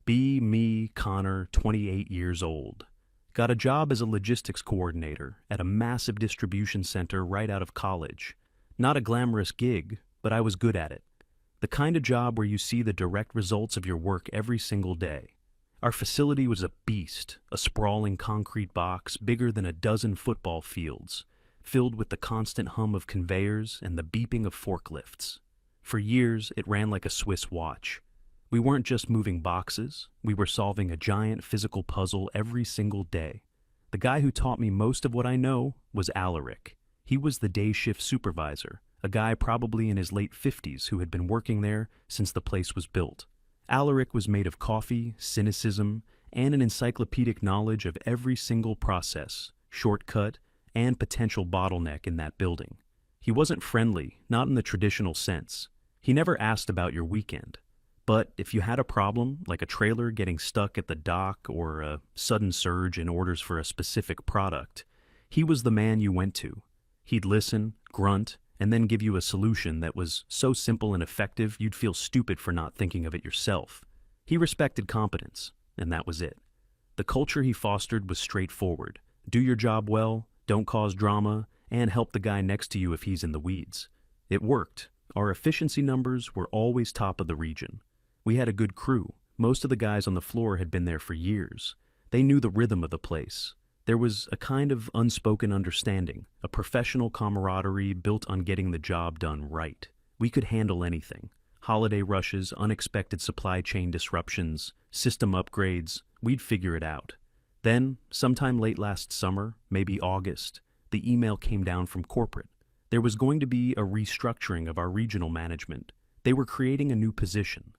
Be me, Connor, 28 years old. Got a job as a logistics coordinator at a massive distribution center right out of college. Not a glamorous gig, but I was good at it. The kind of job where you see the direct results of your work every single day. Our facility was a beast, a sprawling concrete box bigger than a dozen football fields, filled with the constant hum of conveyors and the beeping of forklifts. For years, it ran like a Swiss watch. We weren't just moving boxes, we were solving a giant physical puzzle every single day. The guy who taught me most of what I know was Alaric. He was the day shift supervisor, a guy probably in his late 50s who had been working there since the place was built. Alaric was made of coffee, cynicism, and an encyclopedic knowledge of every single process, shortcut, and potential bottleneck in that building. He wasn't friendly, not in the traditional sense. He never asked about your weekend. But if you had a problem, like a trailer getting stuck at the dock or a sudden surge in orders for a specific product, he was the man you went to. He'd listen, grunt, and then give you a solution that was so simple and effective you'd feel stupid for not thinking of it yourself. He respected competence, and that was it. The culture he fostered was straightforward. Do your job well, don't cause drama, and help the guy next to you if he's in the weeds. It worked. Our efficiency numbers were always top of the region. We had a good crew. Most of the guys on the floor had been there for years. They knew the rhythm of the place. There was a kind of unspoken understanding, a professional camaraderie built on getting the job done right. We could handle anything. Holiday rushes, unexpected supply chain disruptions, system upgrades, we'd figure it out. Then, sometime late last summer, maybe August, the email came down from corporate. There was going to be a restructuring of our regional management. They were creating a new position.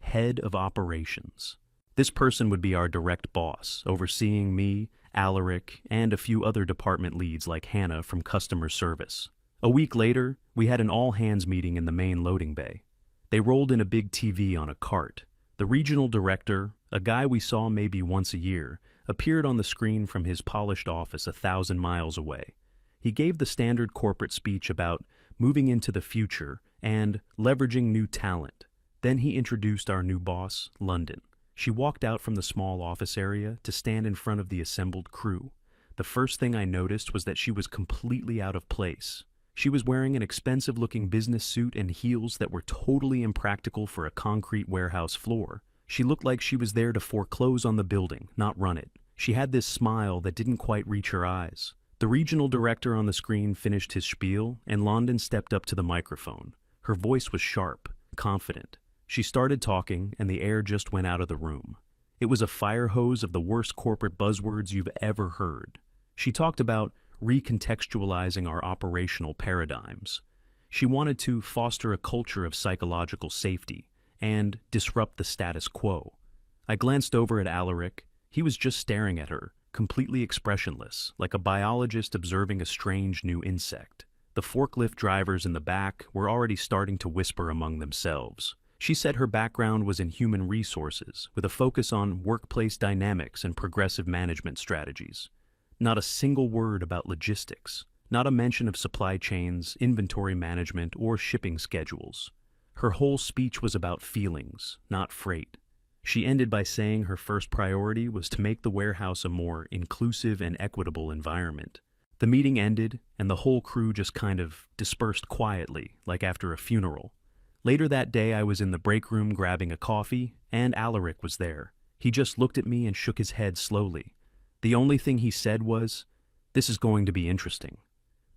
Head of Operations. This person would be our direct boss, overseeing me, Alaric, and a few other department leads like Hannah from customer service. A week later, we had an all-hands meeting in the main loading bay. They rolled in a big TV on a cart. The regional director, a guy we saw maybe once a year, appeared on the screen from his polished office 1,000 miles away. He gave the standard corporate speech about moving into the future and leveraging new talent. Then he introduced our new boss, London. She walked out from the small office area to stand in front of the assembled crew. The first thing I noticed was that she was completely out of place. She was wearing an expensive-looking business suit and heels that were totally impractical for a concrete warehouse floor. She looked like she was there to foreclose on the building, not run it. She had this smile that didn't quite reach her eyes. The regional director on the screen finished his spiel, and London stepped up to the microphone. Her voice was sharp, confident. She started talking, and the air just went out of the room. It was a fire hose of the worst corporate buzzwords you've ever heard. She talked about recontextualizing our operational paradigms. She wanted to foster a culture of psychological safety and disrupt the status quo. I glanced over at Alaric. He was just staring at her, completely expressionless, like a biologist observing a strange new insect. The forklift drivers in the back were already starting to whisper among themselves. She said her background was in human resources, with a focus on workplace dynamics and progressive management strategies. Not a single word about logistics, not a mention of supply chains, inventory management, or shipping schedules. Her whole speech was about feelings, not freight. She ended by saying her first priority was to make the warehouse a more inclusive and equitable environment. The meeting ended, and the whole crew just kind of dispersed quietly, like after a funeral. Later that day, I was in the break room grabbing a coffee, and Alaric was there. He just looked at me and shook his head slowly. The only thing he said was, "This is going to be interesting."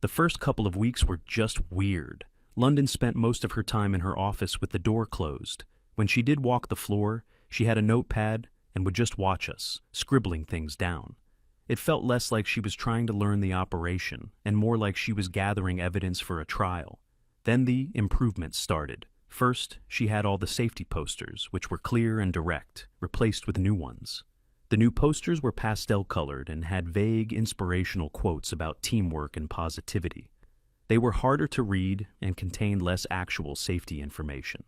The first couple of weeks were just weird. London spent most of her time in her office with the door closed. When she did walk the floor, she had a notepad and would just watch us, scribbling things down. It felt less like she was trying to learn the operation, and more like she was gathering evidence for a trial. Then the improvements started. First, she had all the safety posters, which were clear and direct, replaced with new ones. The new posters were pastel-colored and had vague, inspirational quotes about teamwork and positivity. They were harder to read and contained less actual safety information.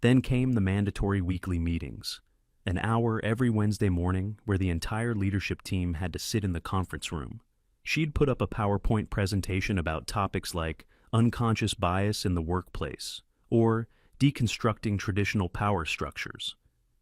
Then came the mandatory weekly meetings, an hour every Wednesday morning where the entire leadership team had to sit in the conference room. She'd put up a PowerPoint presentation about topics like unconscious bias in the workplace, or deconstructing traditional power structures.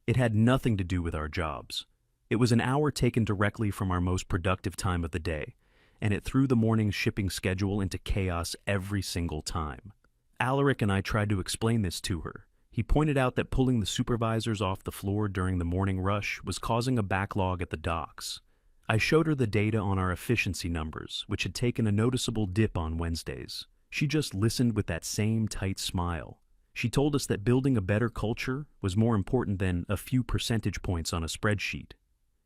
It had nothing to do with our jobs. It was an hour taken directly from our most productive time of the day, and it threw the morning's shipping schedule into chaos every single time. Alaric and I tried to explain this to her. He pointed out that pulling the supervisors off the floor during the morning rush was causing a backlog at the docks. I showed her the data on our efficiency numbers, which had taken a noticeable dip on Wednesdays. She just listened with that same tight smile. She told us that building a better culture was more important than a few percentage points on a spreadsheet.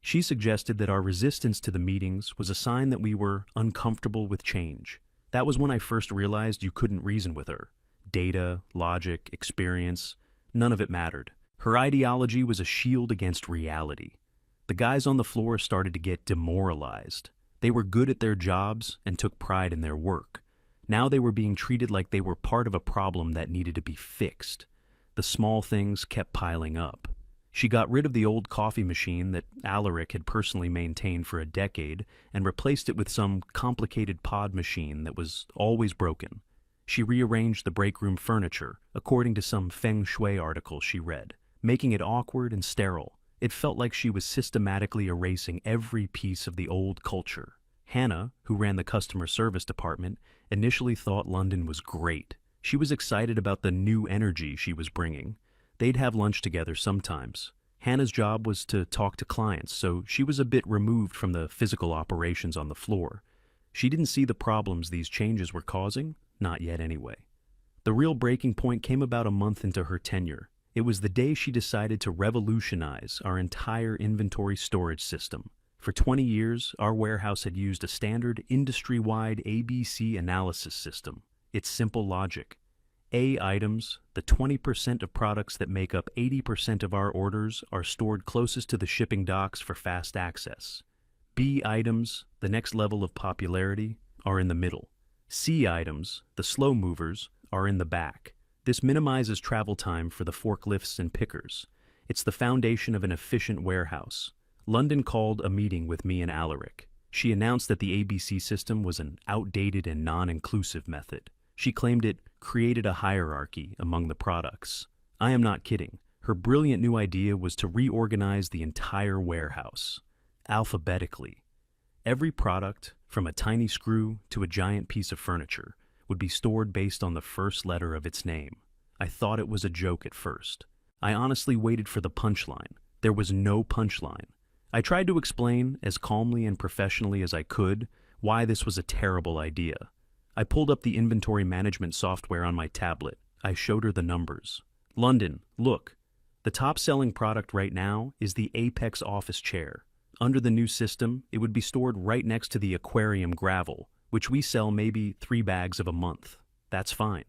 She suggested that our resistance to the meetings was a sign that we were uncomfortable with change. That was when I first realized you couldn't reason with her. Data, logic, experience, none of it mattered. Her ideology was a shield against reality. The guys on the floor started to get demoralized. They were good at their jobs and took pride in their work. Now they were being treated like they were part of a problem that needed to be fixed. The small things kept piling up. She got rid of the old coffee machine that Alaric had personally maintained for a decade and replaced it with some complicated pod machine that was always broken. She rearranged the break room furniture, according to some feng shui article she read, making it awkward and sterile. It felt like she was systematically erasing every piece of the old culture. Hannah, who ran the customer service department, initially thought London was great. She was excited about the new energy she was bringing. They'd have lunch together sometimes. Hannah's job was to talk to clients, so she was a bit removed from the physical operations on the floor. She didn't see the problems these changes were causing, not yet anyway. The real breaking point came about a month into her tenure. It was the day she decided to revolutionize our entire inventory storage system. For 20 years, our warehouse had used a standard industry-wide ABC analysis system. It's simple logic. A items, the 20% of products that make up 80% of our orders, are stored closest to the shipping docks for fast access. B items, the next level of popularity, are in the middle. C items, the slow movers, are in the back. This minimizes travel time for the forklifts and pickers. It's the foundation of an efficient warehouse. London called a meeting with me and Alaric. She announced that the ABC system was an outdated and non-inclusive method. She claimed it created a hierarchy among the products. I am not kidding. Her brilliant new idea was to reorganize the entire warehouse, alphabetically. Every product, from a tiny screw to a giant piece of furniture, would be stored based on the first letter of its name. I thought it was a joke at first. I honestly waited for the punchline. There was no punchline. I tried to explain, as calmly and professionally as I could, why this was a terrible idea. I pulled up the inventory management software on my tablet. I showed her the numbers. London, look. The top-selling product right now is the Apex office chair. Under the new system, it would be stored right next to the aquarium gravel, which we sell maybe 3 bags of a month. That's fine.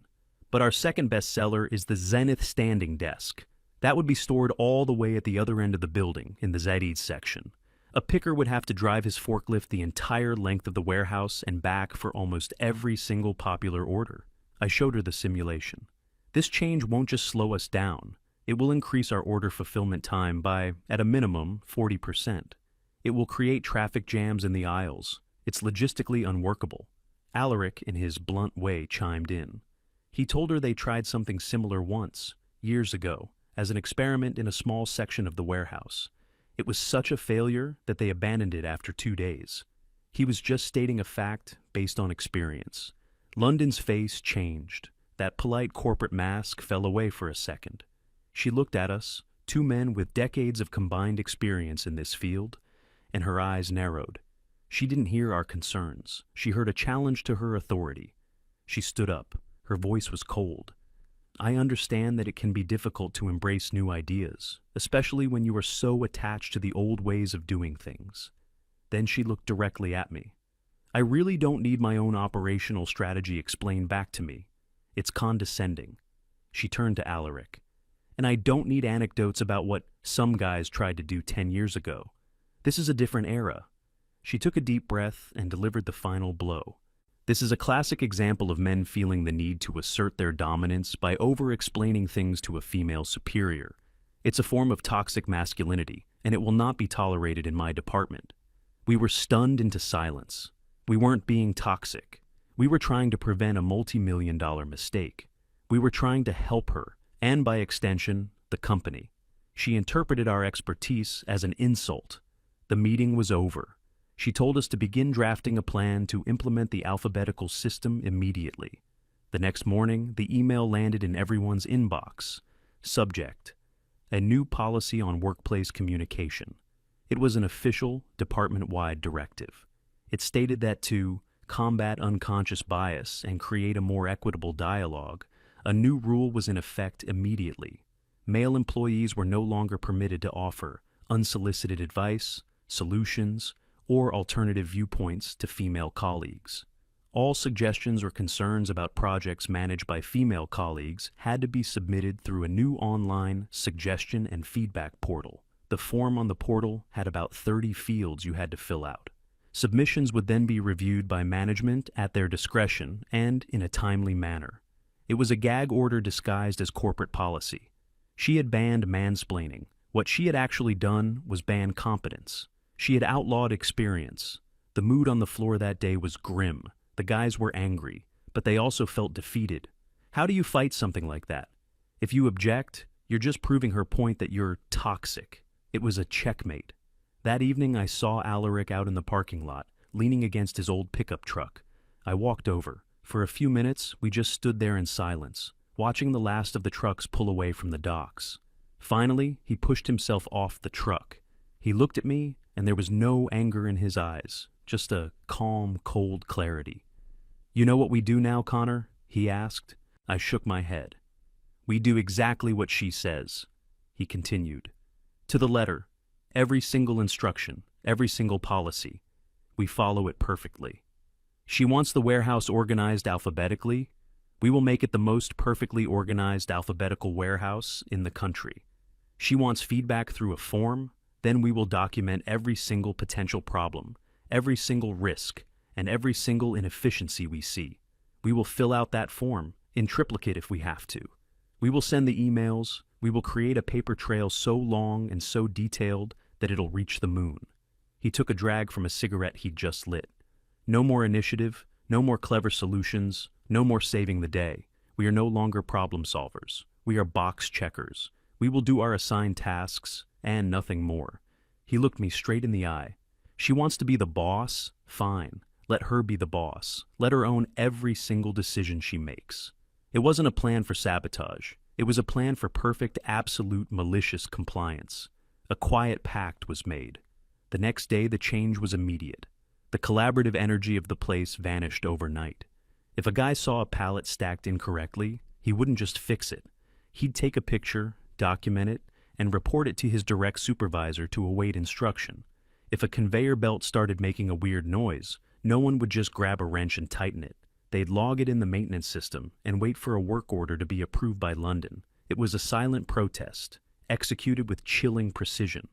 But our second best seller is the Zenith standing desk. That would be stored all the way at the other end of the building, in the Zaid's section. A picker would have to drive his forklift the entire length of the warehouse and back for almost every single popular order. I showed her the simulation. This change won't just slow us down. It will increase our order fulfillment time by, at a minimum, 40%. It will create traffic jams in the aisles. It's logistically unworkable. Alaric, in his blunt way, chimed in. He told her they tried something similar once, years ago, as an experiment in a small section of the warehouse. It was such a failure that they abandoned it after 2 days. He was just stating a fact based on experience. London's face changed. That polite corporate mask fell away for a second. She looked at us, 2 men with decades of combined experience in this field, and her eyes narrowed. She didn't hear our concerns. She heard a challenge to her authority. She stood up. Her voice was cold. I understand that it can be difficult to embrace new ideas, especially when you are so attached to the old ways of doing things. Then she looked directly at me. I really don't need my own operational strategy explained back to me. It's condescending. She turned to Alaric. And I don't need anecdotes about what some guys tried to do 10 years ago. This is a different era. She took a deep breath and delivered the final blow. This is a classic example of men feeling the need to assert their dominance by over-explaining things to a female superior. It's a form of toxic masculinity, and it will not be tolerated in my department. We were stunned into silence. We weren't being toxic. We were trying to prevent a multi-million-dollar mistake. We were trying to help her, and by extension, the company. She interpreted our expertise as an insult. The meeting was over. She told us to begin drafting a plan to implement the alphabetical system immediately. The next morning, the email landed in everyone's inbox. Subject: a new policy on workplace communication. It was an official, department-wide directive. It stated that to combat unconscious bias and create a more equitable dialogue, a new rule was in effect immediately. Male employees were no longer permitted to offer unsolicited advice, solutions, or alternative viewpoints to female colleagues. All suggestions or concerns about projects managed by female colleagues had to be submitted through a new online suggestion and feedback portal. The form on the portal had about 30 fields you had to fill out. Submissions would then be reviewed by management at their discretion and in a timely manner. It was a gag order disguised as corporate policy. She had banned mansplaining. What she had actually done was ban competence. She had outlawed experience. The mood on the floor that day was grim. The guys were angry, but they also felt defeated. How do you fight something like that? If you object, you're just proving her point that you're toxic. It was a checkmate. That evening I saw Alaric out in the parking lot, leaning against his old pickup truck. I walked over. For a few minutes, we just stood there in silence, watching the last of the trucks pull away from the docks. Finally, he pushed himself off the truck. He looked at me, and there was no anger in his eyes, just a calm, cold clarity. "You know what we do now, Connor?" he asked. I shook my head. "We do exactly what she says," he continued. "To the letter. Every single instruction, every single policy. We follow it perfectly. She wants the warehouse organized alphabetically. We will make it the most perfectly organized alphabetical warehouse in the country. She wants feedback through a form. Then we will document every single potential problem, every single risk, and every single inefficiency we see. We will fill out that form, in triplicate if we have to. We will send the emails. We will create a paper trail so long and so detailed that it'll reach the moon." He took a drag from a cigarette he'd just lit. "No more initiative, no more clever solutions, no more saving the day. We are no longer problem solvers. We are box checkers. We will do our assigned tasks, and nothing more." He looked me straight in the eye. "She wants to be the boss? Fine. Let her be the boss. Let her own every single decision she makes." It wasn't a plan for sabotage. It was a plan for perfect, absolute, malicious compliance. A quiet pact was made. The next day, the change was immediate. The collaborative energy of the place vanished overnight. If a guy saw a pallet stacked incorrectly, he wouldn't just fix it. He'd take a picture, document it, and report it to his direct supervisor to await instruction. If a conveyor belt started making a weird noise, no one would just grab a wrench and tighten it. They'd log it in the maintenance system and wait for a work order to be approved by London. It was a silent protest, executed with chilling precision.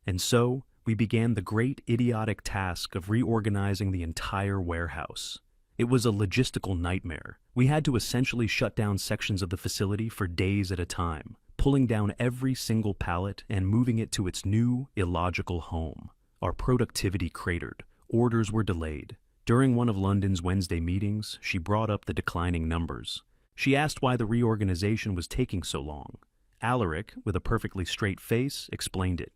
And so, we began the great idiotic task of reorganizing the entire warehouse. It was a logistical nightmare. We had to essentially shut down sections of the facility for days at a time, pulling down every single pallet and moving it to its new, illogical home. Our productivity cratered. Orders were delayed. During one of London's Wednesday meetings, she brought up the declining numbers. She asked why the reorganization was taking so long. Alaric, with a perfectly straight face, explained it.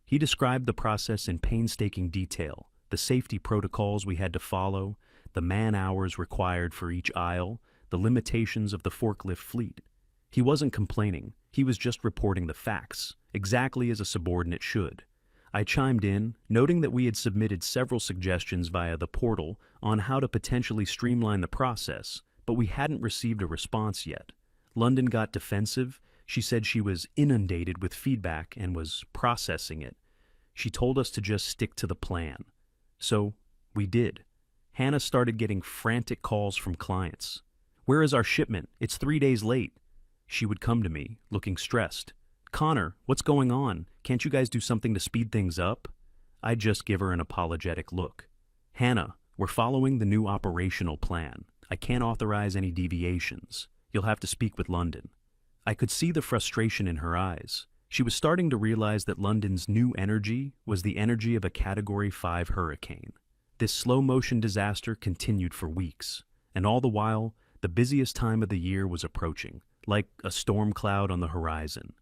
He described the process in painstaking detail, the safety protocols we had to follow, the man-hours required for each aisle, the limitations of the forklift fleet. He wasn't complaining. He was just reporting the facts, exactly as a subordinate should. I chimed in, noting that we had submitted several suggestions via the portal on how to potentially streamline the process, but we hadn't received a response yet. London got defensive. She said she was inundated with feedback and was processing it. She told us to just stick to the plan. So, we did. Hannah started getting frantic calls from clients. "Where is our shipment? It's 3 days late." She would come to me, looking stressed. "Connor, what's going on? Can't you guys do something to speed things up?" I'd just give her an apologetic look. "Hannah, we're following the new operational plan. I can't authorize any deviations. You'll have to speak with London." I could see the frustration in her eyes. She was starting to realize that London's new energy was the energy of a Category 5 hurricane. This slow-motion disaster continued for weeks, and all the while, the busiest time of the year was approaching, like a storm cloud on the horizon.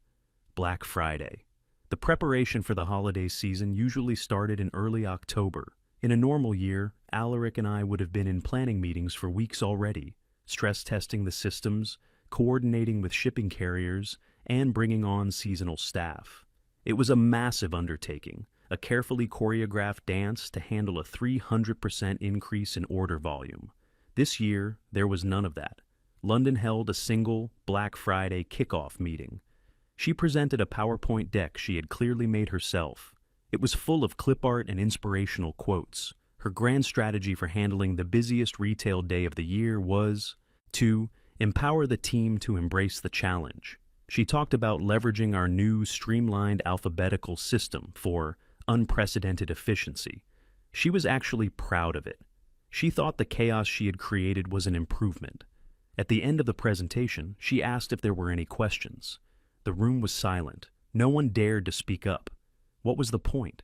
Black Friday. The preparation for the holiday season usually started in early October. In a normal year, Alaric and I would have been in planning meetings for weeks already, stress testing the systems, coordinating with shipping carriers, and bringing on seasonal staff. It was a massive undertaking, a carefully choreographed dance to handle a 300% increase in order volume. This year, there was none of that. London held a single Black Friday kickoff meeting. She presented a PowerPoint deck she had clearly made herself. It was full of clip art and inspirational quotes. Her grand strategy for handling the busiest retail day of the year was to empower the team to embrace the challenge. She talked about leveraging our new streamlined alphabetical system for unprecedented efficiency. She was actually proud of it. She thought the chaos she had created was an improvement. At the end of the presentation, she asked if there were any questions. The room was silent. No one dared to speak up. What was the point?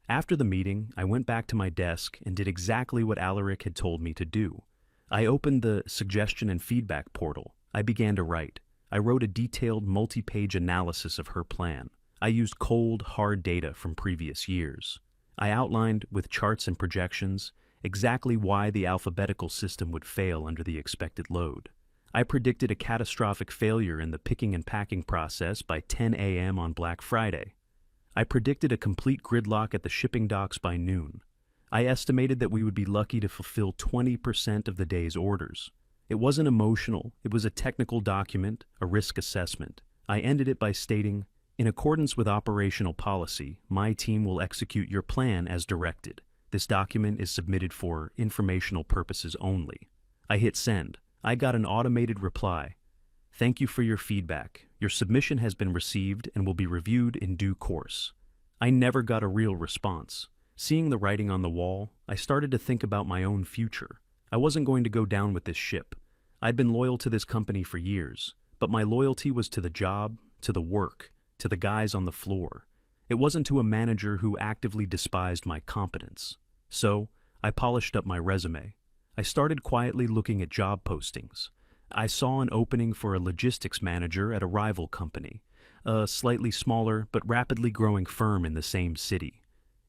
After the meeting, I went back to my desk and did exactly what Alaric had told me to do. I opened the suggestion and feedback portal. I began to write. I wrote a detailed multi-page analysis of her plan. I used cold, hard data from previous years. I outlined, with charts and projections, exactly why the alphabetical system would fail under the expected load. I predicted a catastrophic failure in the picking and packing process by 10 a.m. on Black Friday. I predicted a complete gridlock at the shipping docks by noon. I estimated that we would be lucky to fulfill 20% of the day's orders. It wasn't emotional, it was a technical document, a risk assessment. I ended it by stating, "In accordance with operational policy, my team will execute your plan as directed. This document is submitted for informational purposes only." I hit send. I got an automated reply. "Thank you for your feedback. Your submission has been received and will be reviewed in due course." I never got a real response. Seeing the writing on the wall, I started to think about my own future. I wasn't going to go down with this ship. I'd been loyal to this company for years, but my loyalty was to the job, to the work, to the guys on the floor. It wasn't to a manager who actively despised my competence. So, I polished up my resume. I started quietly looking at job postings. I saw an opening for a logistics manager at a rival company, a slightly smaller but rapidly growing firm in the same city.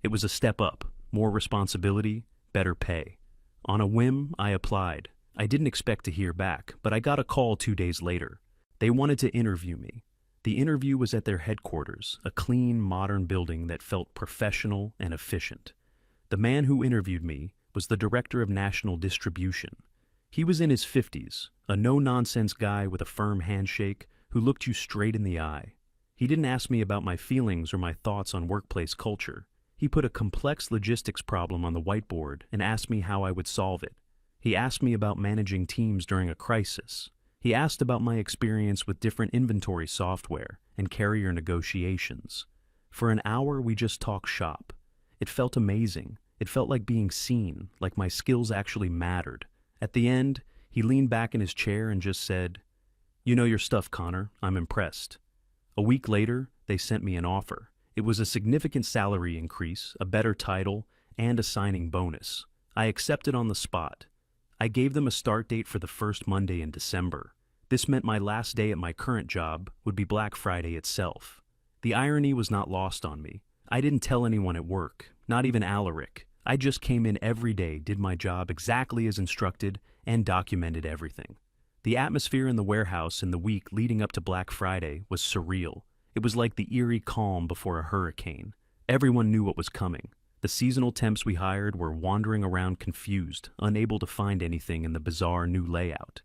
It was a step up, more responsibility, better pay. On a whim, I applied. I didn't expect to hear back, but I got a call 2 days later. They wanted to interview me. The interview was at their headquarters, a clean, modern building that felt professional and efficient. The man who interviewed me was the director of national distribution. He was in his 50s, a no-nonsense guy with a firm handshake who looked you straight in the eye. He didn't ask me about my feelings or my thoughts on workplace culture. He put a complex logistics problem on the whiteboard and asked me how I would solve it. He asked me about managing teams during a crisis. He asked about my experience with different inventory software and carrier negotiations. For an hour, we just talked shop. It felt amazing. It felt like being seen, like my skills actually mattered. At the end, he leaned back in his chair and just said, "You know your stuff, Connor. I'm impressed." A week later, they sent me an offer. It was a significant salary increase, a better title, and a signing bonus. I accepted on the spot. I gave them a start date for the first Monday in December. This meant my last day at my current job would be Black Friday itself. The irony was not lost on me. I didn't tell anyone at work, not even Alaric. I just came in every day, did my job exactly as instructed, and documented everything. The atmosphere in the warehouse in the week leading up to Black Friday was surreal. It was like the eerie calm before a hurricane. Everyone knew what was coming. The seasonal temps we hired were wandering around confused, unable to find anything in the bizarre new layout.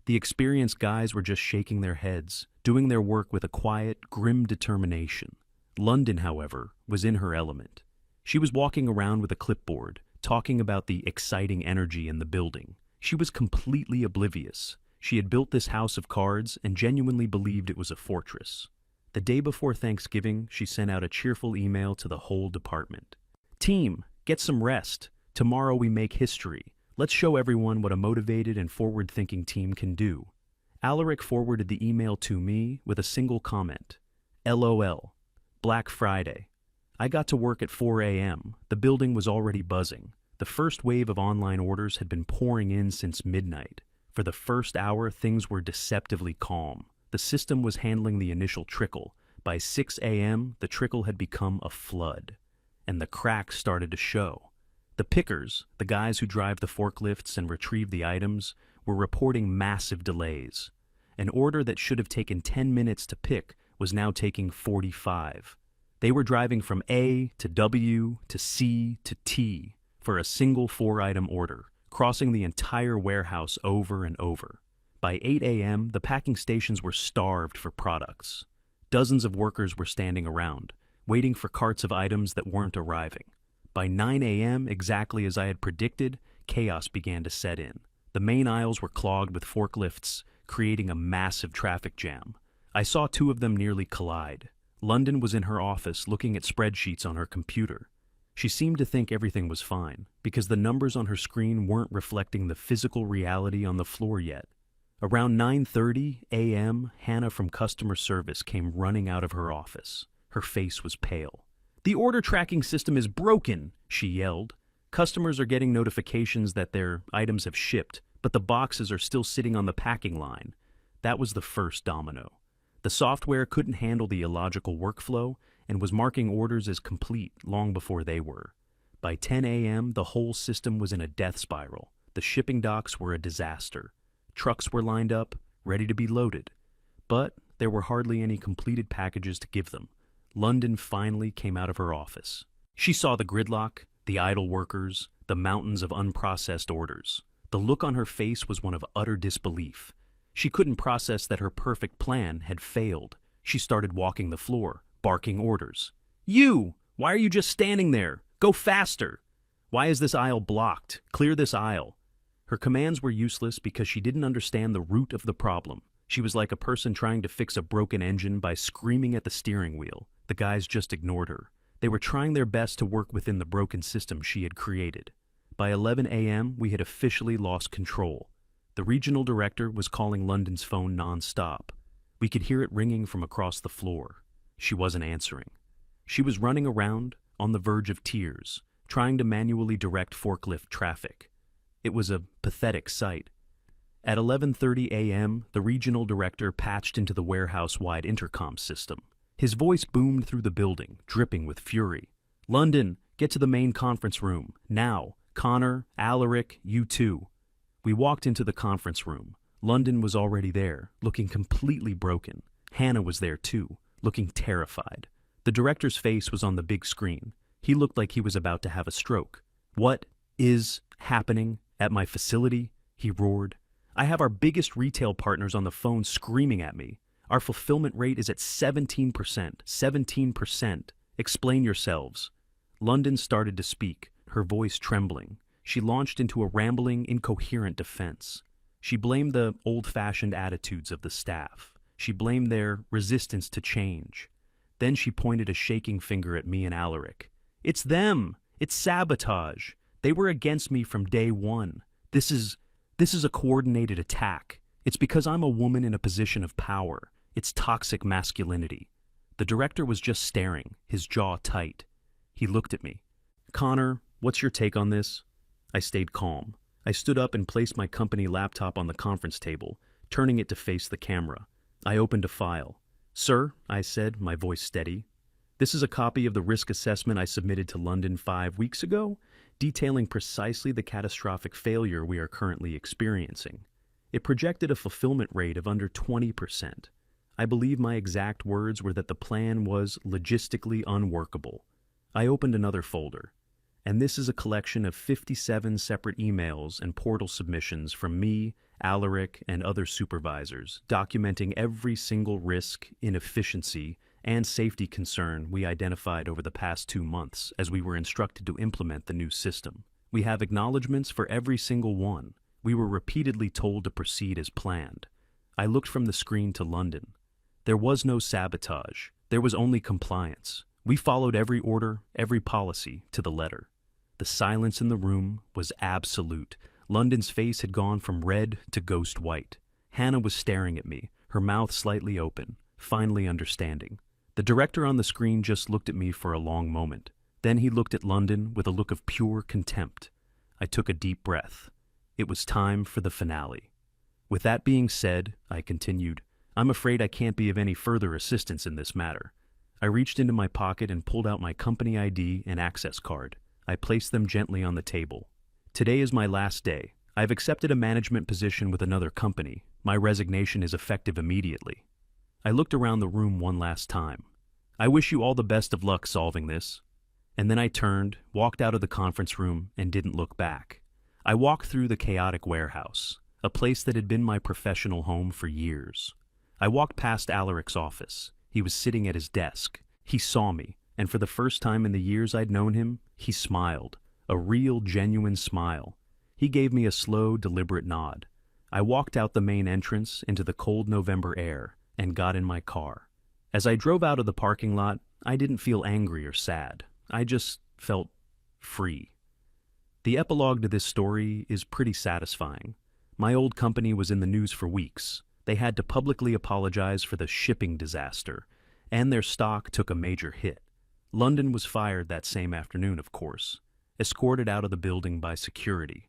The experienced guys were just shaking their heads, doing their work with a quiet, grim determination. London, however, was in her element. She was walking around with a clipboard, talking about the exciting energy in the building. She was completely oblivious. She had built this house of cards and genuinely believed it was a fortress. The day before Thanksgiving, she sent out a cheerful email to the whole department. "Team, get some rest. Tomorrow we make history. Let's show everyone what a motivated and forward-thinking team can do." Alaric forwarded the email to me with a single comment. "LOL. Black Friday." I got to work at 4 a.m. The building was already buzzing. The first wave of online orders had been pouring in since midnight. For the first hour, things were deceptively calm. The system was handling the initial trickle, By 6 a.m., the trickle had become a flood, and the cracks started to show. The pickers, the guys who drive the forklifts and retrieve the items, were reporting massive delays. An order that should have taken 10 minutes to pick was now taking 45. They were driving from A to W to C to T for a single 4-item order, crossing the entire warehouse over and over. By 8 a.m., the packing stations were starved for products. Dozens of workers were standing around, waiting for carts of items that weren't arriving. By 9 a.m., exactly as I had predicted, chaos began to set in. The main aisles were clogged with forklifts, creating a massive traffic jam. I saw 2 of them nearly collide. London was in her office looking at spreadsheets on her computer. She seemed to think everything was fine, because the numbers on her screen weren't reflecting the physical reality on the floor yet. Around 9:30 a.m., Hannah from customer service came running out of her office. Her face was pale. "The order tracking system is broken," she yelled. "Customers are getting notifications that their items have shipped, but the boxes are still sitting on the packing line." That was the first domino. The software couldn't handle the illogical workflow and was marking orders as complete long before they were. By 10 a.m., the whole system was in a death spiral. The shipping docks were a disaster. Trucks were lined up, ready to be loaded. But there were hardly any completed packages to give them. London finally came out of her office. She saw the gridlock, the idle workers, the mountains of unprocessed orders. The look on her face was one of utter disbelief. She couldn't process that her perfect plan had failed. She started walking the floor, barking orders. "You! Why are you just standing there? Go faster! Why is this aisle blocked? Clear this aisle!" Her commands were useless because she didn't understand the root of the problem. She was like a person trying to fix a broken engine by screaming at the steering wheel. The guys just ignored her. They were trying their best to work within the broken system she had created. By 11 a.m., we had officially lost control. The regional director was calling London's phone non-stop. We could hear it ringing from across the floor. She wasn't answering. She was running around, on the verge of tears, trying to manually direct forklift traffic. It was a pathetic sight. At 11:30 a.m., the regional director patched into the warehouse-wide intercom system. His voice boomed through the building, dripping with fury. "London, get to the main conference room. Now. Connor, Alaric, you too." We walked into the conference room. London was already there, looking completely broken. Hannah was there too, looking terrified. The director's face was on the big screen. He looked like he was about to have a stroke. "What is happening at my facility?" he roared. "I have our biggest retail partners on the phone screaming at me. Our fulfillment rate is at 17%. 17%. Explain yourselves." London started to speak, her voice trembling. She launched into a rambling, incoherent defense. She blamed the old-fashioned attitudes of the staff. She blamed their resistance to change. Then she pointed a shaking finger at me and Alaric. "It's them! It's sabotage! They were against me from day one. This is a coordinated attack. It's because I'm a woman in a position of power. It's toxic masculinity." The director was just staring, his jaw tight. He looked at me. "Connor, what's your take on this?" I stayed calm. I stood up and placed my company laptop on the conference table, turning it to face the camera. I opened a file. "Sir," I said, my voice steady, "this is a copy of the risk assessment I submitted to London 5 weeks ago, detailing precisely the catastrophic failure we are currently experiencing. It projected a fulfillment rate of under 20%. I believe my exact words were that the plan was logistically unworkable." I opened another folder. And this is a collection of 57 separate emails and portal submissions from me, Alaric, and other supervisors, documenting every single risk, inefficiency, and safety concern we identified over the past 2 months as we were instructed to implement the new system. We have acknowledgments for every single one. We were repeatedly told to proceed as planned. I looked from the screen to London. There was no sabotage. There was only compliance. We followed every order, every policy, to the letter. The silence in the room was absolute. London's face had gone from red to ghost white. Hannah was staring at me, her mouth slightly open, finally understanding. The director on the screen just looked at me for a long moment. Then he looked at London with a look of pure contempt. I took a deep breath. It was time for the finale. "With that being said," I continued, I'm afraid I can't be of any further assistance in this matter. I reached into my pocket and pulled out my company ID and access card. I placed them gently on the table. Today is my last day. I've accepted a management position with another company. My resignation is effective immediately. I looked around the room one last time. I wish you all the best of luck solving this. And then I turned, walked out of the conference room, and didn't look back. I walked through the chaotic warehouse, a place that had been my professional home for years. I walked past Alaric's office. He was sitting at his desk. He saw me, and for the first time in the years I'd known him, he smiled. A real, genuine smile. He gave me a slow, deliberate nod. I walked out the main entrance into the cold November air and got in my car. As I drove out of the parking lot, I didn't feel angry or sad. I just felt free. The epilogue to this story is pretty satisfying. My old company was in the news for weeks. They had to publicly apologize for the shipping disaster, and their stock took a major hit. London was fired that same afternoon, of course, escorted out of the building by security.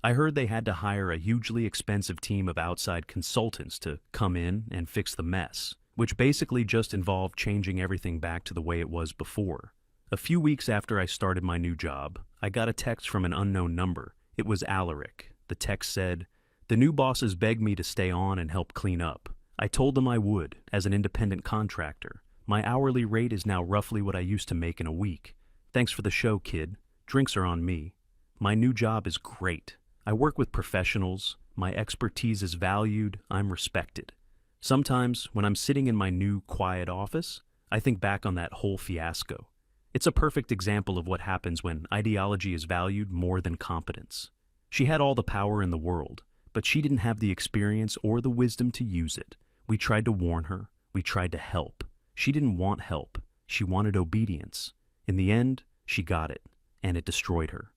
I heard they had to hire a hugely expensive team of outside consultants to come in and fix the mess, which basically just involved changing everything back to the way it was before. A few weeks after I started my new job, I got a text from an unknown number. It was Alaric. The text said, "The new bosses begged me to stay on and help clean up. I told them I would, as an independent contractor. My hourly rate is now roughly what I used to make in a week. Thanks for the show, kid. Drinks are on me. My new job is great. I work with professionals. My expertise is valued. I'm respected. Sometimes, when I'm sitting in my new, quiet office, I think back on that whole fiasco. It's a perfect example of what happens when ideology is valued more than competence. She had all the power in the world, but she didn't have the experience or the wisdom to use it. We tried to warn her. We tried to help. She didn't want help. She wanted obedience. In the end, she got it, and it destroyed her.